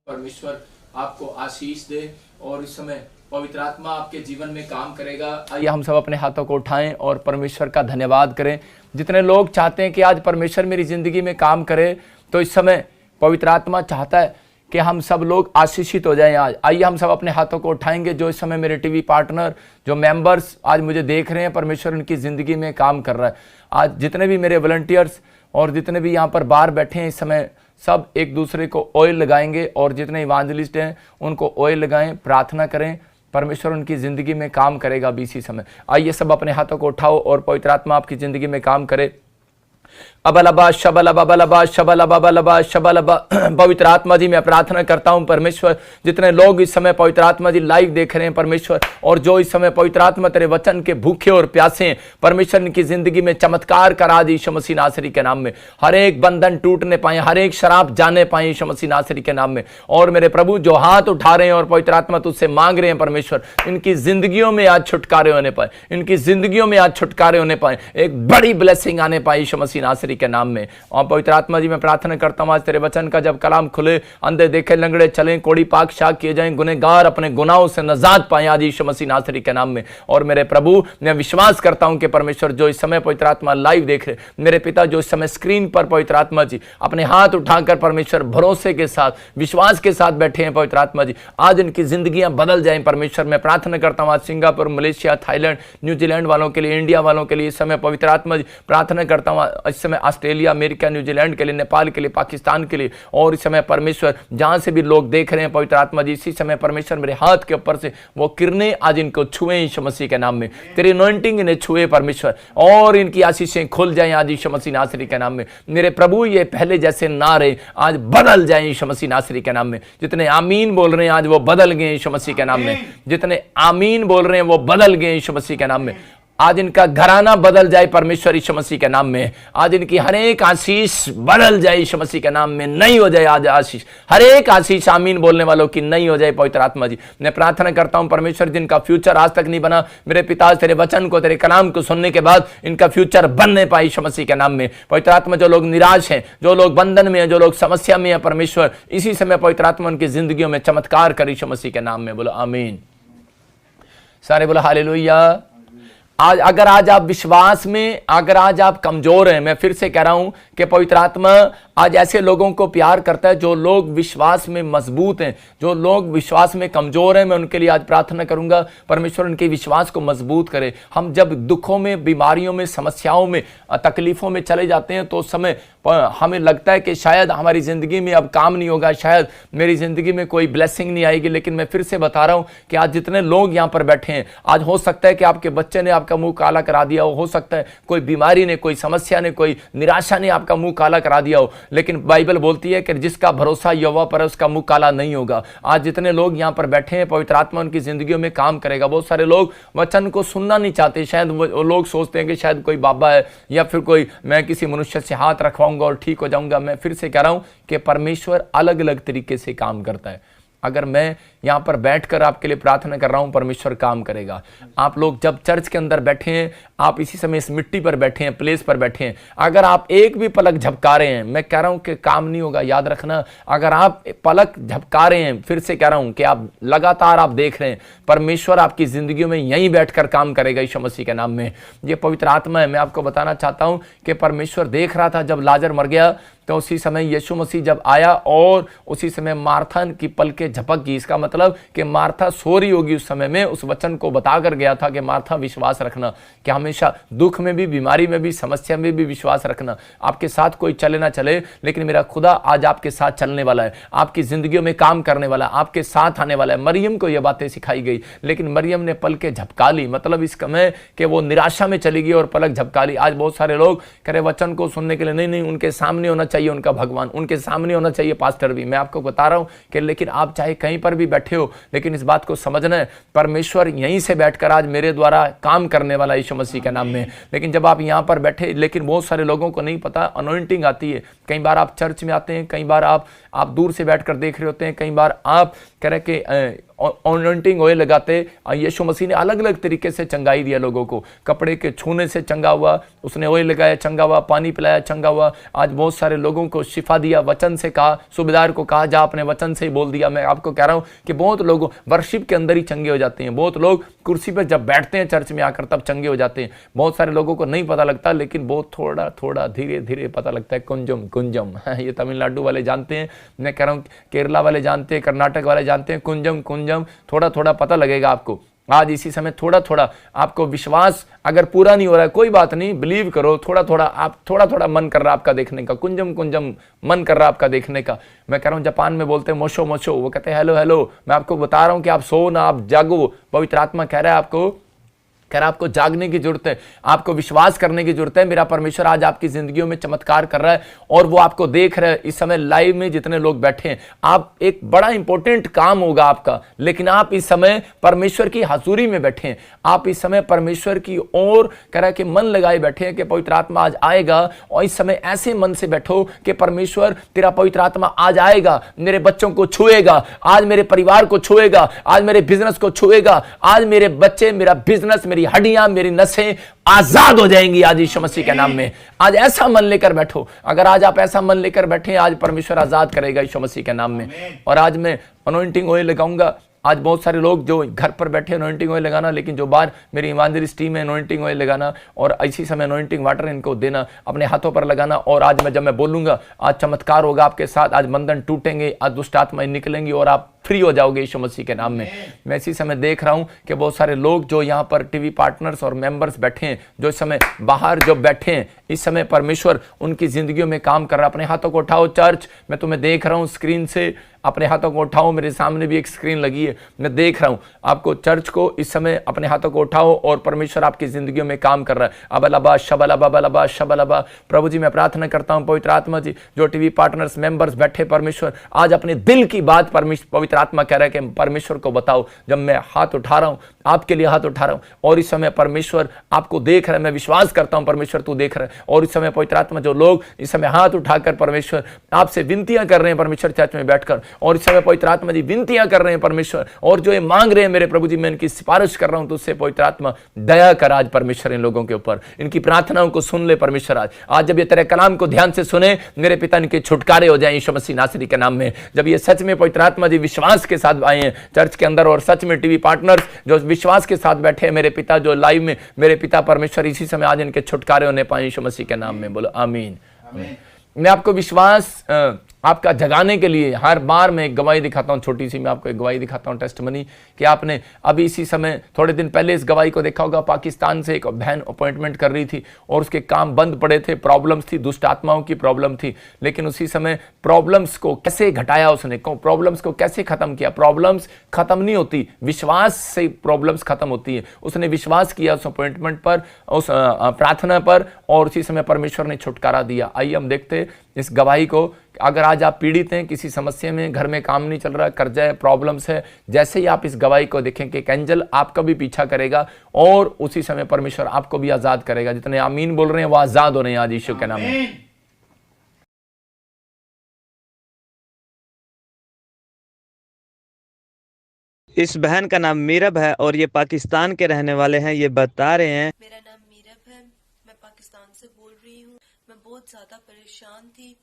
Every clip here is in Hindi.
परमेश्वर आपको आशीष दे और इस समय पवित्र आत्मा आपके जीवन में काम करेगा। आइए हम सब अपने हाथों को उठाएं और परमेश्वर का धन्यवाद करें। जितने लोग चाहते हैं कि आज परमेश्वर मेरी जिंदगी में काम करे, तो इस समय पवित्र आत्मा चाहता है कि हम सब लोग आशीषित हो जाएं आज। आइए हम सब अपने हाथों को उठाएंगे। जो इस समय मेरे टीवी पार्टनर, जो मेंबर्स आज मुझे देख रहे हैं, परमेश्वर उनकी ज़िंदगी में काम कर रहा है। आज जितने भी मेरे वॉलंटियर्स और जितने भी यहाँ पर बाहर बैठे हैं, इस समय सब एक दूसरे को ऑयल लगाएंगे और जितने इवांजलिस्ट हैं उनको ऑयल लगाएं, प्रार्थना करें, परमेश्वर उनकी ज़िंदगी में काम करेगा अभी इसी समय। आइए सब अपने हाथों को उठाओ और पवित्र आत्मा आपकी ज़िंदगी में काम करे। अबलबा शबलबा बलबा शबलबा बलबा शबलबा। पवित्र आत्मा जी मैं प्रार्थना करता हूं परमेश्वर, जितने लोग इस समय पवित्र आत्मा जी लाइव देख रहे हैं परमेश्वर, और जो इस समय पवित्र आत्मा तेरे वचन के भूखे और प्यासे हैं परमेश्वर, इनकी जिंदगी में चमत्कार करा दी यीशु मसीह नासरी के नाम में। हर एक बंधन टूटने पाए, हर एक शराब जाने पाए यीशु मसीह नासरी के नाम में। और मेरे प्रभु जो हाथ उठा रहे हैं और पवित्र आत्मा तुझसे मांग रहे हैं परमेश्वर, इनकी जिंदगियों में आज छुटकारे होने पाए, इनकी जिंदगियों में आज छुटकारे होने पाए, एक बड़ी ब्लेसिंग आने पाए यीशु मसीह नासरी के नाम में। और पवित्र आत्मा जी मैं प्रार्थना करता हूं आज तेरे वचन का जब कलाम खुले, अंधे देखे, लंगड़े चलें, कोड़ी पाक शाक किए जाएं, गुनहगार अपने गुनाहों से नजात पाएं आज यीशु मसीह नासरी के नाम में। और मेरे प्रभु मैं विश्वास करता हूं कि परमेश्वर जो इस समय पवित्र आत्मा लाइव देख रहे, मेरे पिता जो इस समय स्क्रीन पर पवित्र आत्मा जी अपने हाथ उठाकर परमेश्वर भरोसे के साथ, विश्वास के साथ बैठे हैं पवित्र आत्मा जी, आज इनकी जिंदगियां बदल जाएं परमेश्वर। मैं प्रार्थना करता हूं आज सिंगापुर, मलेशिया, थाईलैंड, न्यूजीलैंड वालों के लिए, इंडिया वालों के लिए इस समय पवित्र आत्मा जी प्रार्थना करता हूं इस समय ऑस्ट्रेलिया, अमेरिका, न्यूजीलैंड के लिए, नेपाल के लिए, पाकिस्तान के लिए, और इस समय परमेश्वर जहां से भी लोग देख रहे हैं पवित्र आत्मा जी, इसी समय परमेश्वर मेरे हाथ के ऊपर से वो किरणें आज इनको छुए यीशु मसीह के नाम में। तेरी अनॉइंटिंग इन्हें छुए परमेश्वर, और इनकी आशीषें खुल जाएं आज यीशु मसीह नासरी के नाम में। मेरे प्रभु ये पहले जैसे ना रहे, आज बदल जाएं यीशु मसीह नासरी के नाम में। जितने आमीन बोल रहे हैं आज वो बदल गए यीशु मसीह के नाम में। जितने आमीन बोल रहे हैं वो बदल गए यीशु मसीह के नाम में। आज इनका घराना बदल जाए परमेश्वर यीशु मसीह के नाम में। आज इनकी हर एक आशीष बदल जाए यीशु मसीह के नाम में, नई हो जाए आज आशीष, हर एक आशीष आमीन बोलने वालों की नई हो जाए पवित्र आत्मा जी। मैं प्रार्थना करता हूं परमेश्वर, जिनका फ्यूचर आज तक नहीं बना, मेरे पिता तेरे वचन को, तेरे कलाम को सुनने के बाद इनका फ्यूचर बनने पाए यीशु मसीह के नाम में। पवित्र आत्मा जो लोग निराश हैं, जो लोग बंधन में हैं, जो लोग समस्या में हैं परमेश्वर, इसी समय पवित्र आत्मा उनकी जिंदगियों में चमत्कार कर यीशु मसीह के नाम में। बोलो आमीन, सारे बोलो हालेलुया। आज अगर आज आप विश्वास में, अगर आज आप कमजोर हैं, मैं फिर से कह रहा हूं कि पवित्र आत्मा आज ऐसे लोगों को प्यार करता है जो लोग विश्वास में मजबूत हैं, जो लोग विश्वास में कमजोर हैं। मैं उनके लिए आज प्रार्थना करूंगा परमेश्वर उनके विश्वास को मजबूत करे। हम जब दुखों में, बीमारियों में, समस्याओं में, तकलीफों में चले जाते हैं तो उस समय हमें लगता है कि शायद हमारी जिंदगी में अब काम नहीं होगा, शायद मेरी जिंदगी में कोई ब्लेसिंग नहीं आएगी। लेकिन मैं फिर से बता रहा हूं कि आज जितने लोग यहां पर बैठे हैं, आज हो सकता है कि आपके बच्चे ने आपका मुंह काला करा दिया हो सकता है कोई बीमारी ने, कोई समस्या ने, कोई निराशा ने आपका मुंह काला करा दिया हो, लेकिन बाइबल बोलती है कि जिसका भरोसा यहोवा पर है उसका मुंह काला नहीं होगा। आज जितने लोग यहां पर बैठे हैं पवित्र आत्मा उनकी जिंदगियों में काम करेगा। बहुत सारे लोग वचन को सुनना नहीं चाहते, शायद वो लोग सोचते हैं कि शायद कोई बाबा है या फिर कोई, मैं किसी मनुष्य से हाथ रखवाऊंगा और ठीक हो जाऊंगा। मैं फिर से कह रहा हूं कि परमेश्वर अलग अलग तरीके से काम करता है। अगर मैं यहाँ पर बैठकर आपके लिए प्रार्थना कर रहा हूँ, परमेश्वर काम करेगा। आप लोग जब चर्च के अंदर बैठे हैं, आप इसी समय इस मिट्टी पर बैठे हैं, प्लेस पर बैठे हैं, अगर आप एक भी पलक झपका रहे हैं, मैं कह रहा हूँ कि काम नहीं होगा। याद रखना, अगर आप पलक झपका रहे हैं, फिर से कह रहा हूँ कि आप लगातार आप देख रहे हैं, परमेश्वर आपकी जिंदगी में यहीं बैठकर काम करेगा यीशु मसीह के नाम में। ये पवित्र आत्मा है। मैं आपको बताना चाहता हूँ कि परमेश्वर देख रहा था जब लाजर मर गया, तो उसी समय यीशु मसीह जब आया और उसी समय मार्था की पलकें झपक गई। इसका मतलब कि मार्था सो रही होगी उस समय में, उस वचन को बताकर गया था कि मार्था विश्वास रखना, कि हमेशा दुख में भी, बीमारी में भी, समस्या में भी विश्वास रखना। आपके साथ कोई चले ना चले, लेकिन मेरा खुदा आज आपके साथ चलने वाला है, आपकी जिंदगियों में काम करने वाला है, आपके साथ आने वाला है। मरियम को यह बातें सिखाई गई, लेकिन मरियम ने पलकें झपका ली, मतलब इस समय कि वो निराशा में चली गई और पलक झपका ली। आज बहुत सारे लोग कह रहे वचन को सुनने के लिए, नहीं, उनके सामने होना चाहिए उनका भगवान, उनके सामने होना चाहिए पास्टर भी। मैं आपको बता रहा हूं कि लेकिन आप चाहे कहीं पर भी बैठे हो, लेकिन इस बात को समझना है परमेश्वर यहीं से बैठकर आज मेरे द्वारा काम करने वाला यीशु मसीह के नाम में। लेकिन जब आप यहां पर बैठे, लेकिन बहुत सारे लोगों को नहीं पता, अनॉइंटिंग आती है, कई बार आप चर्च में आते हैं, कई बार आप दूर से बैठकर देख रहे होते हैं, कई बार आप कह रहे कि अनॉइंटिंग ऑयल लगाते। यीशु मसीह ने अलग अलग तरीके से चंगाई दिया लोगों को, कपड़े के छूने से चंगा हुआ, उसने ऑयल लगाया चंगा हुआ, पानी पिलाया चंगा हुआ। आज बहुत सारे लोगों को शिफा दिया, वचन से कहा, सूबेदार को कहा जा अपने वचन से ही बोल दिया। मैं आपको कह रहा हूं कि बहुत लोग वर्शिप के अंदर ही चंगे हो जाते हैं, बहुत लोग कुर्सी पर जब बैठते हैं चर्च में आकर तब चंगे हो जाते हैं। बहुत सारे लोगों को नहीं पता लगता, लेकिन बहुत थोड़ा थोड़ा धीरे धीरे पता लगता है। कुंजम कुंजम ये तमिलनाडु वाले जानते हैं, मैं कह रहा हूँ केरला वाले जानते हैं, कर्नाटक वाले जानते हैं। कुंजम कुंजम थोड़ा थोड़ा पता लगेगा आपको। आज इसी समय थोड़ा थोड़ा आपको विश्वास अगर पूरा नहीं हो रहा है कोई बात नहीं, बिलीव करो। थोड़ा थोड़ा मन कर रहा है आपका देखने का, कुंजम कुंजम मन कर रहा है आपका देखने का। मैं कह रहा हूं जापान में बोलते हैं मोशो मोशो, वो कहते हैं हेलो हेलो। मैं आपको बता रहा हूं कि आप सो ना, आप जागो। पवित्र आत्मा कह रहा है आपको जागने की जरूरत है, आपको विश्वास करने की जरूरत है। मेरा परमेश्वर आज आपकी जिंदगियों में चमत्कार कर रहा है और वो आपको देख रहा है। इस समय लाइव में जितने लोग बैठे हैं, आप एक बड़ा इंपॉर्टेंट काम होगा आपका, लेकिन आप इस समय परमेश्वर की हजूरी में बैठे हैं। आप इस समय परमेश्वर की ओर कह रहा है कि मन लगाए बैठे हैं कि पवित्र आत्मा आज आएगा। और इस समय ऐसे मन से बैठो कि परमेश्वर तेरा पवित्र आत्मा आज आएगा, मेरे बच्चों को छुएगा, आज मेरे परिवार को छुएगा, आज मेरे बिजनेस को छुएगा, आज मेरे बच्चे, मेरा बिजनेस, मेरी हड्डियां, मेरी नसें आजाद हो जाएंगी आज यीशु मसीह के नाम में। आज ऐसा मन लेकर बैठो। अगर आज आप ऐसा मन लेकर बैठे, आज परमेश्वर आजाद करेगा यीशु मसीह के नाम में। और आज मैं अनॉइंटिंग ऑयल लगाऊंगा। आज बहुत सारे लोग जो घर पर बैठे अनॉइंटिंग ऑयल लगाना, लेकिन जो बाहर मेरी इवांजलिस्ट टीम है अनॉइंटिंग ऑयल लगाना और इसी समय अनॉइंटिंग वाटर इनको देना, अपने हाथों पर लगाना। और आज जब मैं बोलूंगा आज चमत्कार होगा आपके साथ, आज बंधन टूटेंगे, आज दुष्ट आत्माएं निकलेंगी और आप फ्री हो जाओगे यीशु मसीह के नाम में। मैं इसी समय देख रहा हूं कि बहुत सारे लोग जो यहाँ पर टीवी पार्टनर्स और मेंबर्स बैठे हैं, जो इस समय बाहर जो बैठे हैं, इस समय परमेश्वर उनकी जिंदगियों में काम कर रहा है। अपने हाथों को उठाओ चर्च, मैं तुम्हें देख रहा हूं स्क्रीन से, अपने हाथों को उठाओ। मेरे सामने भी एक स्क्रीन लगी है, मैं देख रहा हूं आपको चर्च को। इस समय अपने हाथों को उठाओ और परमेश्वर आपकी जिंदगियों में काम कर रहा है। अबलबा शबलबा शबलबा। प्रभु जी मैं प्रार्थना करता हूं पवित्र आत्मा जी, जो टीवी पार्टनर्स मेंबर्स बैठे, परमेश्वर आज अपने दिल की बात पवित्र आत्मा कह रहा है कि परमेश्वर को बताओ। जब मैं हाथ उठा रहा हूं, आपके लिए हाथ उठा रहा हूं, और इस समय परमेश्वर आपको देख रहा है। मैं विश्वास करता हूं परमेश्वर तू देख रहा है। और इस समय पवित्र आत्मा जो लोग इस समय हाथ उठाकर परमेश्वर आपसे विनतियां कर रहे हैं परमेश्वर चर्च में बैठकर, और इस समय पवित्र आत्मा जी विनतियां कर रहे हैं परमेश्वर, और जो ये मांग रहे हैं मेरे प्रभु जी, मैं इनकी सिफारिश कर रहा हूं तुझसे पवित्र आत्मा दया कर आज परमेश्वर इन लोगों के ऊपर, इनकी प्रार्थनाओं को सुन ले परमेश्वर। आज जब ये तेरे कलाम को ध्यान से सुने मेरे पिता, इनके छुटकारे हो जाए यीशु मसीह नासरी के नाम में। जब ये सच में पवित्र आत्मा जी विश्वास के साथ आए हैं चर्च के अंदर, और सच में टीवी पार्टनर्स जो विश्वास के साथ बैठे हैं मेरे पिता, जो लाइव में मेरे पिता परमेश्वर इसी समय आज इनके छुटकारे होने पाए यीशु मसीह के नाम में। बोलो आमीन। मैं आपको विश्वास आपका जगाने के लिए हर बार मैं एक गवाही दिखाता हूं, छोटी सी मैं आपको एक गवाही दिखाता हूं, टेस्टमनी, कि आपने अभी इसी समय थोड़े दिन पहले इस गवाही को देखा होगा। पाकिस्तान से एक बहन अपॉइंटमेंट कर रही थी और उसके काम बंद पड़े थे, प्रॉब्लम्स थी, दुष्ट आत्माओं की प्रॉब्लम थी, लेकिन उसी समय प्रॉब्लम्स को कैसे घटाया उसने, प्रॉब्लम्स को कैसे खत्म किया। प्रॉब्लम्स खत्म नहीं होती, विश्वास से प्रॉब्लम्स खत्म होती है। उसने विश्वास किया उस अपॉइंटमेंट पर, उस प्रार्थना पर, और उसी समय परमेश्वर ने छुटकारा दिया। आइए हम देखते इस गवाही को। अगर आज आप पीड़ित हैं किसी समस्या में, घर में काम नहीं चल रहा, कर्जा है, प्रॉब्लम्स है, जैसे ही आप इस गवाही को देखें कि एक एंजल आपका भी पीछा करेगा और उसी समय परमेश्वर आपको भी आजाद करेगा। जितने आमीन बोल रहे हैं वो आजाद हो रहे हैं आज यीशु के नाम में। इस बहन का नाम मीरब है और ये पाकिस्तान के रहने वाले हैं। ये बता रहे हैं, मेरा नाम मीरब है, मैं पाकिस्तान से बोल रही हूँ। मैं बहुत ज़्यादा परेशान थी,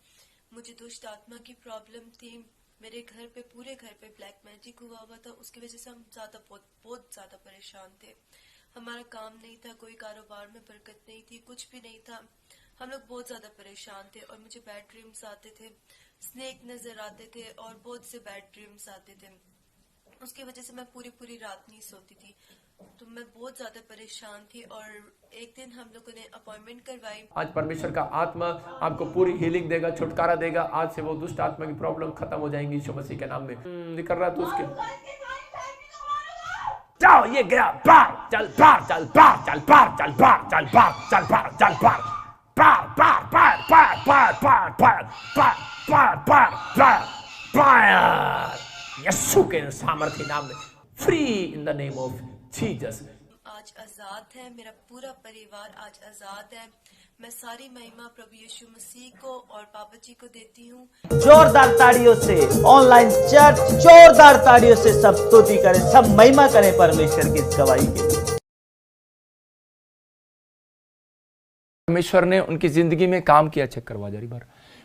मुझे दुष्ट आत्मा की प्रॉब्लम थी। मेरे घर पे, पूरे घर पे ब्लैक मैजिक हुआ था, उसकी वजह से हम बहुत ज़्यादा परेशान थे। हमारा काम नहीं था, कोई कारोबार में बरकत नहीं थी, कुछ भी नहीं था। हम लोग बहुत ज़्यादा परेशान थे और मुझे बैड ड्रीम्स आते थे, स्नेक नज़र आते थे और बहुत से बैड ड्रीम्स आते थे। उसकी वजह से मैं पूरी रात नहीं सोती थी, तो मैं बहुत ज्यादा परेशान थी। और एक दिन हम लोगों ने अपॉइंटमेंट करवाई। आज परमेश्वर का आत्मा आपको पूरी हीलिंग देगा, छुटकारा देगा। आज से वो दुष्ट आत्मा की प्रॉब्लम खत्म हो जाएंगी यीशु मसीह के नाम में। कर रहा तो उसके जाओ, ये गया, बार चल, बार चल, बार चल, बार चल, बार चल, बार चल, बार चल, बार बार बार बार बार बार बार बार बार बार बार बार यीशु के सामर्थ्य नाम में, free in the name of Jesus. आज आज आजाद है, मेरा पूरा परिवार आज आजाद है। मैं सारी महिमा प्रभु यीशु मसीह को और पापा जी को देती हूँ। जोरदार ताड़ियों से ऑनलाइन चर्च जोरदार ताड़ियों से सब स्तुति करें, सब महिमा करें परमेश्वर की इस गवाही के लिए। परमेश्वर ने उनकी जिंदगी में काम किया, चेक करवा जारी बार।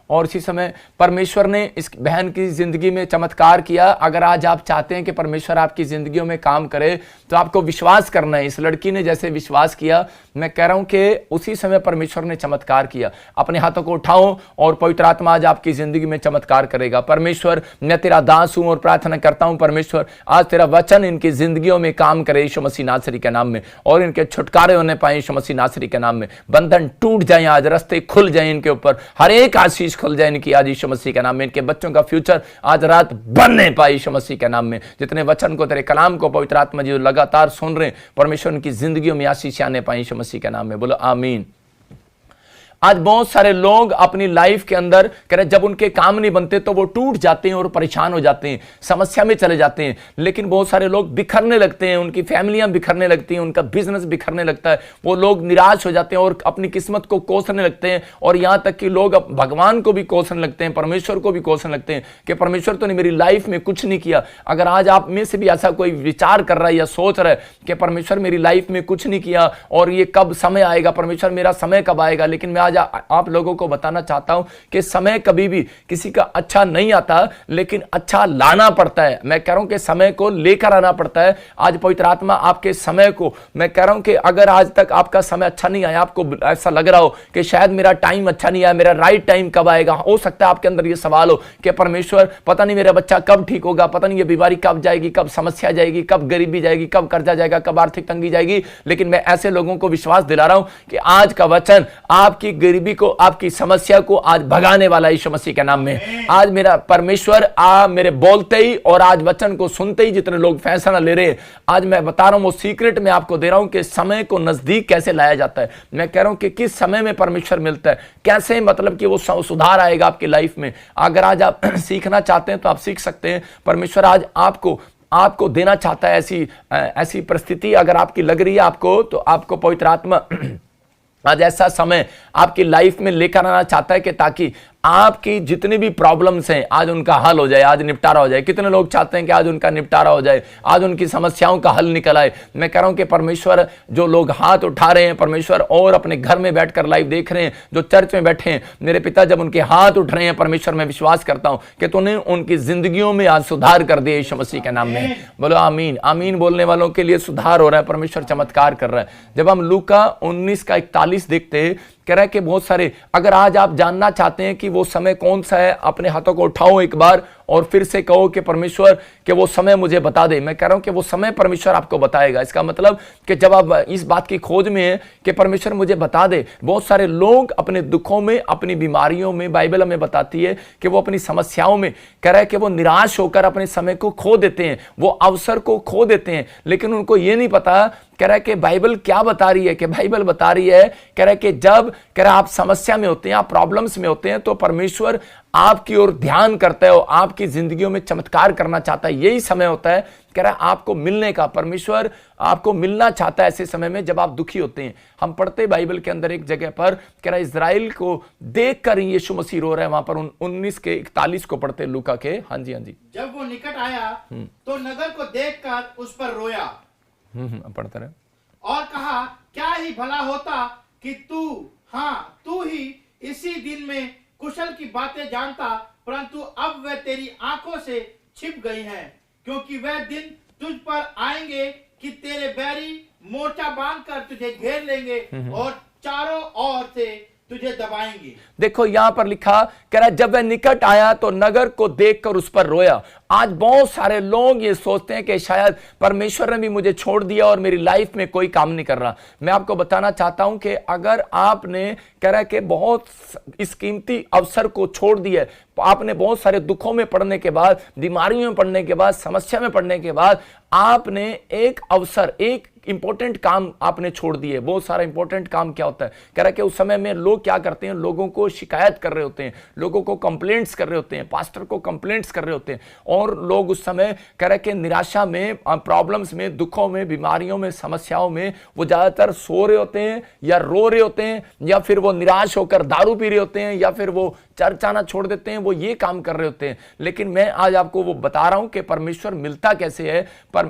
और इसी समय परमेश्वर ने इस बहन की जिंदगी में चमत्कार किया। अगर आज आप चाहते हैं कि परमेश्वर आपकी जिंदगियों में काम करे तो आपको विश्वास करना है। इस लड़की ने जैसे विश्वास किया, मैं कह रहा हूं कि उसी समय परमेश्वर ने चमत्कार किया। अपने हाथों को उठाओ और पवित्र आत्मा आज आपकी जिंदगी में चमत्कार करेगा। परमेश्वर, मैं तेरा दास हूं और प्रार्थना करता हूं परमेश्वर आज तेरा वचन इनकी जिंदगियों में काम करे यीशु मसीह नासरी के नाम में, और इनके छुटकारे होने पाए यीशु मसीह नासरी के नाम में। बंधन टूट जाए, आज रास्ते खुल जाए इनके ऊपर, हर एक आशीष खुल जाए इनकी आज यीशु मसीह के नाम में। इनके बच्चों का फ्यूचर आज रात बनने पाए यीशु मसीह के नाम में। जितने वचन को, तेरे कलाम को पवित्र आत्मा जी लगातार सुन रहे, परमेश्वर उनकी जिंदगियों में आशीष आने पाए यीशु मसीह के नाम में। बोलो आमीन। आज बहुत सारे लोग अपनी लाइफ के अंदर कह रहे जब उनके काम नहीं बनते तो वो टूट जाते हैं और परेशान हो जाते हैं, समस्या में चले जाते हैं। लेकिन बहुत सारे लोग बिखरने लगते हैं, उनकी फैमिलियां बिखरने लगती हैं, उनका बिजनेस बिखरने लगता है, वो लोग निराश हो जाते हैं और अपनी किस्मत को कोसने लगते हैं। और यहां तक कि लोग भगवान को भी कोसने लगते हैं, परमेश्वर को भी कोसने लगते हैं कि परमेश्वर तो ने मेरी लाइफ में कुछ नहीं किया। अगर आज आप में से भी ऐसा कोई विचार कर रहा है या सोच रहा है कि परमेश्वर मेरी लाइफ में कुछ नहीं किया और ये कब समय आएगा, परमेश्वर मेरा समय कब आएगा, लेकिन मैं आप लोगों को बताना चाहता हूं कि समय कभी भी किसी का अच्छा नहीं आता, लेकिन अच्छा लाना पड़ता है। मैं कह रहा हूं कि समय को लेकर आना पड़ता है। आज पवित्र आत्मा आपके समय को, मैं कह रहा हूं कि अगर आज तक आपका समय अच्छा नहीं आया, आपको ऐसा लग रहा हो कि शायद मेरा टाइम अच्छा नहीं आया, मेरा राइट टाइम कब आएगा, हो सकता है आपके अंदर यह सवाल हो कि परमेश्वर पता नहीं मेरा बच्चा कब ठीक होगा, पता नहीं ये बीमारी कब जाएगी, कब समस्या जाएगी, कब गरीबी जाएगी, कब कर्जा जाएगा, कब आर्थिक तंगी जाएगी। लेकिन मैं ऐसे लोगों को विश्वास दिला रहा हूं कि आज का वचन आपकी गरीबी को, आपकी समस्या को आज भगाने वाला यीशु मसीह के नाम में। आज मेरा परमेश्वर मेरे बोलते ही और आज वचन को सुनते ही जितने लोग फैसला ले रहे हैं, आज मैं बता रहा हूं वो सीक्रेट में आपको दे रहा हूं कि समय को नजदीक कैसे लाया जाता है। मैं कह रहा हूं कि किस समय में परमेश्वर मिलता है, कैसे मतलब कि वो सुधार आएगा आपकी लाइफ में। अगर आज आप सीखना चाहते हैं तो आप सीख सकते हैं। परमेश्वर आज आपको देना चाहता है ऐसी परिस्थिति अगर आपकी लग रही है आपको, तो आपको पवित्र आत्मा आज ऐसा समय आपकी लाइफ में लेकर आना चाहता है कि ताकि आपकी जितनी भी प्रॉब्लम्स हैं आज उनका हल हो जाए, आज निपटारा हो जाए। कितने लोग चाहते हैं कि आज उनका निपटारा हो जाए, आज उनकी समस्याओं का हल निकल आए। मैं कह रहा हूं कि परमेश्वर, जो लोग हाथ उठा रहे हैं परमेश्वर और अपने घर में बैठकर लाइव देख रहे हैं, जो चर्च में बैठे हैं, मेरे पिता जब उनके हाथ उठ रहे हैं परमेश्वर, मैं विश्वास करता हूं कि तूने उनकी जिंदगियों में आज सुधार कर दिया यीशु मसीह के नाम में। बोलो आमीन। आमीन बोलने वालों के लिए सुधार हो रहा है, परमेश्वर चमत्कार कर रहा है। जब हम लूका 19:41 देखते हैं, कह रहा है कि बहुत सारे, अगर आज आप जानना चाहते हैं कि वो समय कौन सा है, अपने हाथों को उठाओ एक बार और फिर से कहो कि परमेश्वर कि वो समय मुझे बता दे। मैं कह रहा हूं कि वो समय परमेश्वर आपको बताएगा। इसका मतलब कि जब आप इस बात की खोज में है कि परमेश्वर मुझे बता दे। बहुत सारे लोग अपने दुखों में, अपनी बीमारियों में, बाइबल हमें बताती है कि वो अपनी समस्याओं में कह रहा है कि वो निराश होकर अपने समय को खो देते हैं, वो अवसर को खो देते हैं। लेकिन उनको ये नहीं पता, कह रहा है कि बाइबल क्या बता रही है, कि बाइबल बता रही है, कह रहा है कि जब कह रहा है आप समस्या में होते हैं, आप प्रॉब्लम्स में होते हैं, तो परमेश्वर आपकी ओर ध्यान करता है और आपकी जिंदगियों में चमत्कार करना चाहता है। यही समय होता है, कह रहा है आपको मिलने का। परमेश्वर आपको मिलना चाहता है ऐसे समय में जब आप दुखी होते हैं। हम पढ़ते बाइबल के अंदर एक जगह पर, कह रहा है इजराइल को देखकर यीशु मसीह रो रहा है। वहां पर 19:41 को पढ़ते लूका के। हाँ जी, हाँ जी। जब वो निकट आया तो नगर को देखकर उस पर रोया, पढ़ते रहे, और कहा क्या ही भला होता कि तू ही इसी दिन में कुशल की बातें जानता, परंतु अब वह तेरी आंखों से छिप गई हैं, क्योंकि वह दिन तुझ पर आएंगे कि तेरे बैरी मोर्चा बांधकर तुझे घेर लेंगे और चारों ओर से तुझे दबाएंगे। देखो यहां पर लिखा, कह रहा है जब वह निकट आया तो नगर को देखकर उस पर रोया। आज बहुत सारे लोग ये सोचते हैं कि शायद परमेश्वर ने भी मुझे छोड़ दिया और मेरी लाइफ में कोई काम नहीं कर रहा। मैं आपको बताना चाहता हूं कि अगर आपने, कह रहा है कि बहुत इस कीमती अवसर को छोड़ दिया, आपने बहुत सारे दुखों में पड़ने के बाद, बीमारियों में पड़ने के बाद, समस्या में पड़ने के बाद आपने एक अवसर, एक इंपॉर्टेंट काम आपने छोड़ दिए। बहुत सारा इंपॉर्टेंट काम क्या होता है, कह रहा कि उस समय में लोग क्या करते हैं, लोगों को शिकायत कर रहे होते हैं, लोगों को कंप्लेंट्स कर रहे होते हैं, पास्टर को कंप्लेंट्स कर रहे होते हैं, और लोग उस समय कह रहे कि निराशा में, प्रॉब्लम्स में, दुखों में, बीमारियों में, समस्याओं में वो ज्यादातर सो रहे होते हैं या रो रहे होते हैं, या फिर वो निराश होकर दारू पी रहे होते हैं, या फिर वो चर्च आना छोड़ देते हैं, वो ये काम कर रहे होते हैं। लेकिन मैं आज आपको वो बता रहा हूं कि परमेश्वर मिलता कैसे है,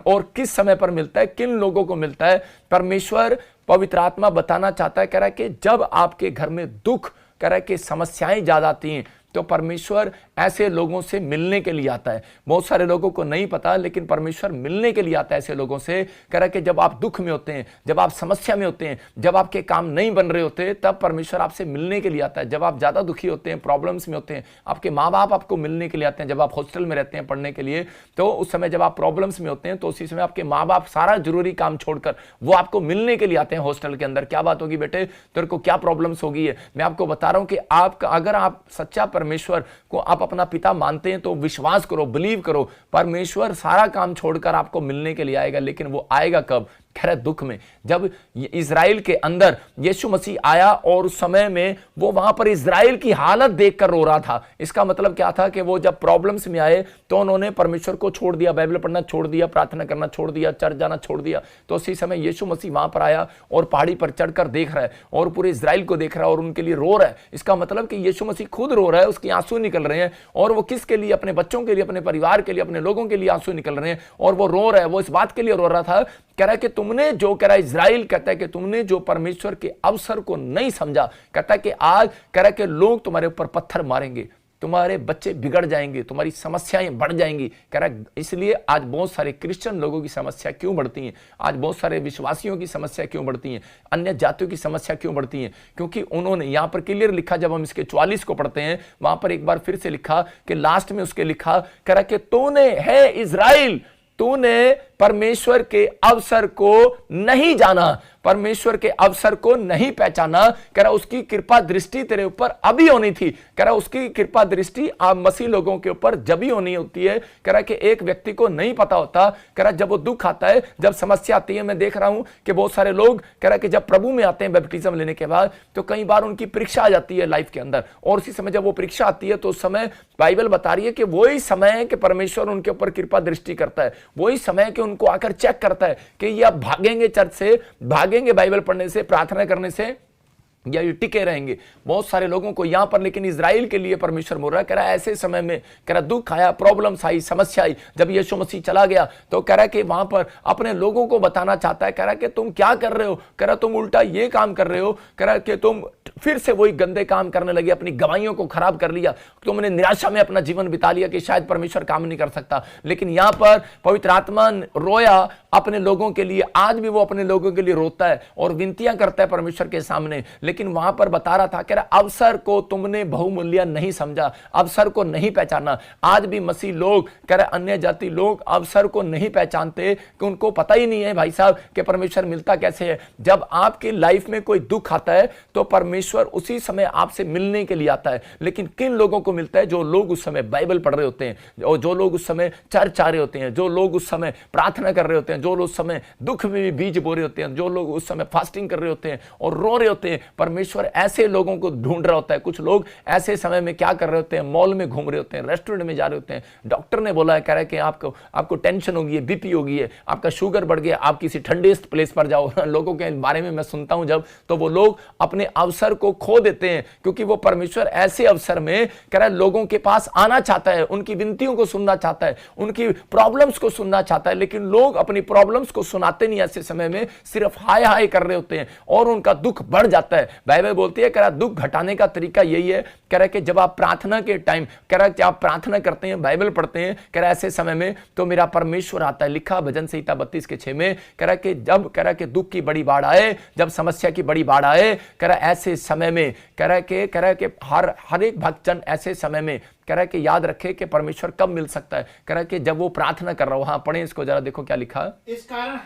और किस समय पर मिलता है, किन लोगों को मिलता है। परमेश्वर, पवित्र आत्मा बताना चाहता है, कह रहा है कि जब आपके घर में दुख, कह रहा है कि समस्याएं ज्यादा आती हैं, तो परमेश्वर ऐसे लोगों से मिलने के लिए आता है। बहुत सारे लोगों को नहीं पता, लेकिन परमेश्वर मिलने के लिए आता है ऐसे लोगों से। कह रहा है कि जब आप दुख में होते हैं, जब आप समस्या में होते हैं, जब आपके काम नहीं बन रहे होते, तब परमेश्वर आपसे मिलने के लिए आता है। जब आप ज्यादा दुखी होते हैं, प्रॉब्लम्स में होते हैं, आपके माँ बाप आपको मिलने के लिए आते हैं। जब आप हॉस्टल में रहते हैं पढ़ने के लिए, तो उस समय जब आप प्रॉब्लम्स में होते हैं, तो उसी समय आपके माँ बाप सारा जरूरी काम छोड़कर वो आपको मिलने के लिए आते हैं हॉस्टल के अंदर। क्या बात होगी बेटे, तेरे को क्या प्रॉब्लम्स होगी है? मैं आपको बता रहा हूं कि आपका, अगर आप सच्चा परमेश्वर को आप अपना पिता मानते हैं, तो विश्वास करो, बिलीव करो, परमेश्वर सारा काम छोड़कर आपको मिलने के लिए आएगा। लेकिन वो आएगा कब? कह रहा दुख में। जब इजराइल के अंदर यीशु मसीह आया और उस समय में वो वहां पर इजराइल की हालत देखकर रो रहा था। इसका मतलब क्या था कि वो जब प्रॉब्लम्स में आए तो उन्होंने परमेश्वर को छोड़ दिया, बाइबल पढ़ना छोड़ दिया, प्रार्थना करना छोड़ दिया, चर्च जाना छोड़ दिया। तो उसी समय यीशु मसीह वहां पर आया और पहाड़ी पर चढ़कर देख रहा है और पूरे इजराइल को देख रहा है और उनके लिए रो रहा है। इसका मतलब कि यीशु मसीह खुद रो रहा है, उसके आंसू निकल रहे हैं, और वो किसके लिए? अपने बच्चों के लिए, अपने परिवार के लिए, अपने लोगों के लिए आंसू निकल रहे हैं, और वो रो रहा है। वो इस बात के लिए रो रहा था, कह रहा है कि तुमने जो, कह रहा है इजराइल कहता है कि तुमने जो परमेश्वर के अवसर को नहीं समझा, कहता है कि आज, कह रहा है कि लोग तुम्हारे ऊपर पत्थर मारेंगे, तुम्हारे बच्चे बिगड़ जाएंगे, तुम्हारी समस्याएं बढ़ जाएंगी। कह रहा है इसलिए आज बहुत सारे क्रिश्चियन लोगों की समस्या क्यों बढ़ती हैं, आज बहुत सारे विश्वासियों की समस्या क्यों बढ़ती हैं, अन्य जातियों की समस्या क्यों बढ़ती हैं? क्योंकि उन्होंने यहां पर क्लियर लिखा, जब हम इसके 44 को पढ़ते हैं, वहां पर एक बार फिर से लिखा कि लास्ट में उसके लिखा, कह रहा कि तूने है इजराइल, तूने परमेश्वर के अवसर को नहीं जाना, परमेश्वर के अवसर को नहीं पहचाना। कह रहा उसकी कृपा दृष्टि तेरे ऊपर अभी होनी थी। कह रहा उसकी कृपा दृष्टि आप मसीह लोगों के ऊपर जब ही होनी होती है। कह रहा कि एक व्यक्ति को नहीं पता होता, कह रहा जब वो दुख आता है, जब समस्या आती है। मैं देख रहा हूं कि बहुत सारे लोग, कह रहा कि जब प्रभु में आते हैं बैप्टिज्म लेने के बाद, तो कई बार उनकी परीक्षा आ जाती है लाइफ के अंदर, और उसी समय जब वो परीक्षा आती है तो उस समय बाइबल बता रही है कि वही समय है कि परमेश्वर उनके ऊपर कृपा दृष्टि करता है, वही समय है कि उनको आकर चेक करता है कि ये अब भागेंगे चर्च से, भागेंगे बाइबल पढ़ने से, प्रार्थना करने से, या ये टिके रहेंगे। बहुत सारे लोगों को यहां पर, लेकिन इजराइल के लिए परमेश्वर बोल रहा है, कह रहा है ऐसे समय में, कह रहा दुख आया, प्रॉब्लम्स आई, समस्या आई, जब यीशु मसीह चला गया तो कह रहा है कि वहां पर अपने लोगों को बताना चाहता है, कह रहा है कि तुम क्या कर रहे हो, कह रहा तुम उल्टा ये काम कर रहे हो, कह रहा है कि तुम फिर से वही गंदे काम करने लगे, अपनी गवाहियों को खराब कर लिया, तुमने निराशा में अपना जीवन बिता लिया कि शायद परमेश्वर काम नहीं कर सकता। लेकिन यहां पर पवित्र आत्मा रोया अपने लोगों के लिए, आज भी वो अपने लोगों के लिए रोता है और विनतियां करता है परमेश्वर के सामने। लेकिन वहां पर बता रहा था, कह रहा अवसर को तुमने बहुमूल्य नहीं समझा, अवसर को नहीं पहचाना। आज भी मसीह लोग, कह रहे अन्य जाति लोग अवसर को नहीं पहचानते, कि उनको पता ही नहीं है भाई साहब कि परमेश्वर मिलता कैसे है। जब आपकी लाइफ में कोई दुख आता है तो परमेश्वर उसी समय आपसे मिलने के लिए आता है। लेकिन किन लोगों को मिलता है? जो लोग उस समय बाइबल पढ़ रहे होते हैं, और जो लोग उस समय चर्च आ रहे होते हैं, जो लोग उस समय प्रार्थना कर रहे होते हैं, जो लोग उस समय दुख में भी बीज बो रहे होते हैं, जो लोग उस समय फास्टिंग कर रहे होते हैं और रो रहे होते हैं। परमेश्वर ऐसे लोगों को ढूंढ रहा होता है। कुछ लोग ऐसे समय में क्या कर रहे होते हैं? मॉल में घूम रहे होते हैं, रेस्टोरेंट में जा रहे होते हैं। डॉक्टर ने बोला है, कह रहा है कि आपको टेंशन होगी है, बीपी होगी है, आपका शुगर बढ़ गया, आप किसी ठंडेस्ट प्लेस पर जाओ। लोगों के बारे में मैं सुनता हूं जब, तो वो लोग अपने अवसर को खो देते हैं, क्योंकि वो परमेश्वर ऐसे अवसर में, कह रहा है लोगों के पास आना चाहता है, उनकी विनतियों को सुनना चाहता है, उनकी प्रॉब्लम्स को सुनना चाहता है। लेकिन लोग अपनी प्रॉब्लम्स को सुनाते नहीं, ऐसे समय में सिर्फ हाय हाय कर रहे होते हैं और उनका दुख बढ़ जाता है। बाइबल बोलती है, कह रहा दुख घटाने का तरीका यही है, कह रहा है कि जब आप प्रार्थना के टाइम, कह रहा है कि आप प्रार्थना करते हैं, बाइबल पढ़ते हैं, कह रहा है ऐसे समय में तो मेरा परमेश्वर आता है। लिखा भजन संहिता 32:6 में, कह रहा है कि जब, कह रहा है कि दुख की बड़ी बाढ़ आए, जब समस्या की बड़ी बाढ़ आए, कह रहा है ऐसे समय में, कह रहा है कि हर एक भक्तजन ऐसे समय में, कह रहा है कि याद रखे कि परमेश्वर कब मिल सकता है। कह रहा है कि जब वो प्रार्थना कर रहा हो। हाँ पढ़ें इसको जरा, देखो क्या लिखा। इस कारण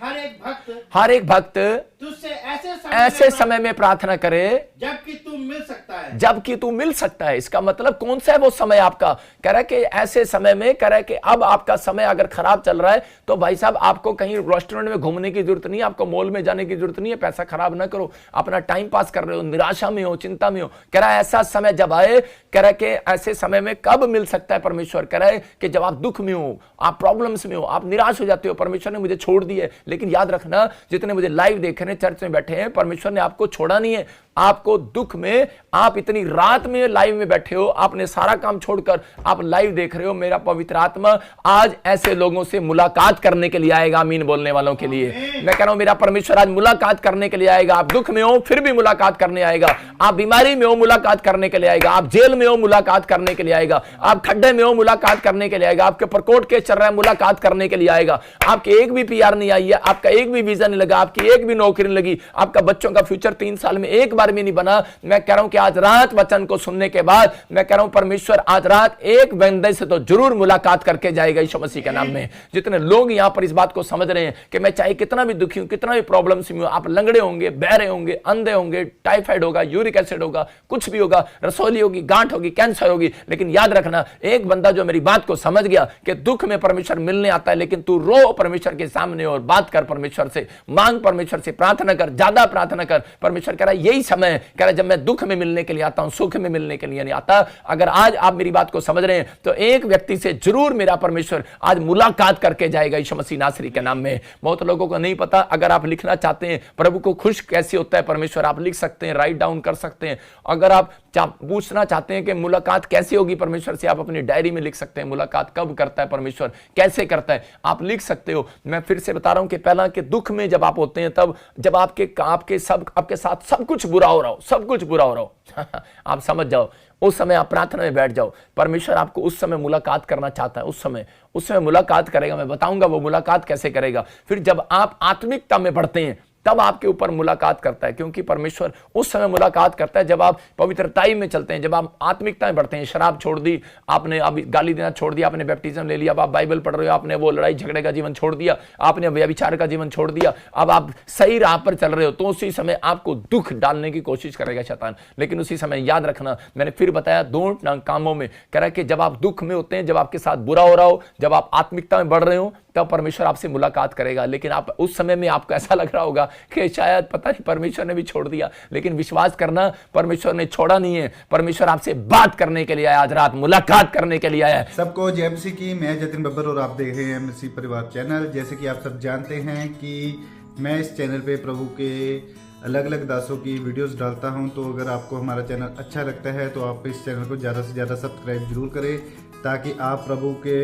हर एक भक्त तुझसे ऐसे समय में प्रार्थना करे जबकि तू मिल सकता है, जबकि तू मिल सकता है। इसका मतलब कौन सा है वो समय आपका? कह रहा है कि ऐसे समय में, कह रहा है कि अब आपका समय अगर खराब चल रहा है तो भाई साहब आपको कहीं रेस्टोरेंट में घूमने की जरूरत नहीं है, आपको मॉल में जाने की जरूरत नहीं है। पैसा खराब ना करो, अपना टाइम पास कर रहे हो, निराशा में हो, चिंता में हो। कह रहा है ऐसा समय जब आए, कह रहा है कि ऐसे समय में कब मिल सकता है परमेश्वर? कह रहा है कि जब आप दुख में हो, आप प्रॉब्लम्स में हो, आप निराश हो जाते हो, परमेश्वर ने मुझे छोड़ दिया। लेकिन याद रखना, जितने मुझे लाइव देख रहे हैं, चर्च में बैठे हैं, परमेश्वर ने आपको छोड़ा नहीं है। आपको दुख में, आप इतनी रात में लाइव में बैठे हो, आपने सारा काम छोड़कर आप लाइव देख रहे हो। मेरा पवित्र आत्मा आज ऐसे लोगों से मुलाकात करने के लिए आएगा। आमीन बोलने वालों के लिए मैं कह रहा हूं, मेरा परमेश्वर आज मुलाकात करने के लिए आएगा। आप दुख में हो फिर भी मुलाकात करने आएगा, आप बीमारी में हो मुलाकात करने के लिए आएगा, आप जेल में हो मुलाकात करने के लिए आएगा, आप खड्डे में हो मुलाकात करने के लिए आएगा, आपके ऊपर कोर्ट केस चल रहा है मुलाकात करने के लिए आएगा, आपके एक भी पीआर नहीं आई है, आपका एक भी वीजा नहीं लगा, आपकी एक भी नौकरी नहीं लगी, आपका बच्चों का फ्यूचर 3 साल में एक बार भी नहीं बना। मैं कह रहा हूं कि आज रात वचन को सुनने के बाद मैं कह रहा हूं परमेश्वर आज रात एक बंदे से तो जरूर मुलाकात करके जाएगा यीशु मसीह के नाम में। जितने लोग यहां पर इस बात को समझ रहे हैं कि मैं चाहे कितना भी दुखी हूं, कितना भी प्रॉब्लम्स में हूं, आप लंगड़े होंगे, बहरे होंगे, अंधे होंगे, टाइफाइड होगा, यूरिक एसिड होगा, कुछ भी होगा, रसोली होगी, गांठ होगी, कैंसर होगी, लेकिन याद रखना, एक बंदा जो मेरी बात को समझ गया कि दुख में परमेश्वर मिलने आता है, लेकिन तू रो परमेश्वर के सामने और बात कर परमेश्वर से, मांग परमेश्वर से, प्रार्थना कर, ज्यादा प्रार्थना कर। परमेश्वर कह रहा है यही समय है, कह रहा है जब मैं दुख में मिलने के लिए आता हूं, सुख में मिलने के लिए नहीं आता। अगर आज आप मेरी बात को समझ रहे हैं तो एक व्यक्ति से जरूर मेरा परमेश्वर आज मुलाकात करके जाएगा यीशु मसीह नासरी के नाम में। बहुत लोगों को नहीं पता। अगर आप लिखना चाहते हैं प्रभु को खुश कैसे होता है परमेश्वर, आप लिख सकते हैं, राइट डाउन कर सकते हैं। अगर आप पूछना चाहते हैं कि मुलाकात कैसे होगी परमेश्वर से, आप अपनी डायरी में लिख सकते हैं, मुलाकात कब करता है परमेश्वर, कैसे करता है, आप लिख सकते हो। मैं फिर से बता रहा हूं कि पहला कि दुख में जब आप होते हैं, तब जब आपके साथ सब कुछ बुरा हो रहा हो, सब कुछ बुरा हो रहा हो आप समझ जाओ, उस समय आप प्रार्थना में बैठ जाओ। परमेश्वर आपको उस समय मुलाकात करना चाहता है, उस समय मुलाकात करेगा। मैं बताऊंगा वो मुलाकात कैसे करेगा। फिर जब आप आत्मिकता में बढ़ते हैं तब आपके ऊपर मुलाकात करता है, क्योंकि परमेश्वर उस समय मुलाकात करता है जब आप पवित्रताई में चलते हैं, जब आप आत्मिकता में बढ़ते हैं। शराब छोड़ दी आपने, अब गाली देना छोड़ दिया आपने, बैप्टिज्म ले लिया, अब आप बाइबल पढ़ रहे हो, आपने वो लड़ाई झगड़े का जीवन छोड़ दिया, आपने व्यभिचार का जीवन छोड़ दिया, अब आप सही राह पर चल रहे हो, तो उसी समय आपको दुख डालने की कोशिश करेगा शैतान। लेकिन उसी समय याद रखना, मैंने फिर बताया दोनों कामों में कह रहा है कि जब आप दुख में होते हैं, जब आपके साथ बुरा हो रहा हो, जब आप आत्मिकता में बढ़ रहे हो, तब परमेश्वर आपसे मुलाकात करेगा। लेकिन आप उस समय में आपको ऐसा लग रहा होगा कि शायद पता नहीं परमेश्वर ने भी छोड़ दिया, लेकिन विश्वास करना परमेश्वर ने छोड़ा नहीं है। परमेश्वर आपसे बात करने के लिए आया, आज रात मुलाकात करने के लिए आया है। सबको जय मसीह की। मैं जतिन बब्बर और आप देख रहे हैं मसीह परिवार चैनल। जैसे कि आप सब जानते हैं कि मैं इस चैनल पे प्रभु के अलग अलग दासों की वीडियोस डालता हूं, तो अगर आपको हमारा चैनल अच्छा लगता है तो आप इस चैनल को ज़्यादा से ज़्यादा सब्सक्राइब जरूर करें, ताकि आप प्रभु के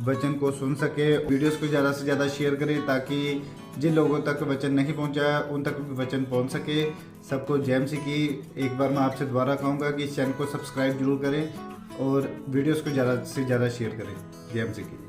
वचन को सुन सके। वीडियोस को ज़्यादा से ज़्यादा शेयर करें, ताकि जिन लोगों तक वचन नहीं पहुंचा उन तक भी वचन पहुंच सके। सबको जय मसीह की। एक बार मैं आपसे दोबारा कहूँगा कि इस चैनल को सब्सक्राइब जरूर करें और वीडियोस को ज़्यादा से ज़्यादा शेयर करें। जय मसीह की।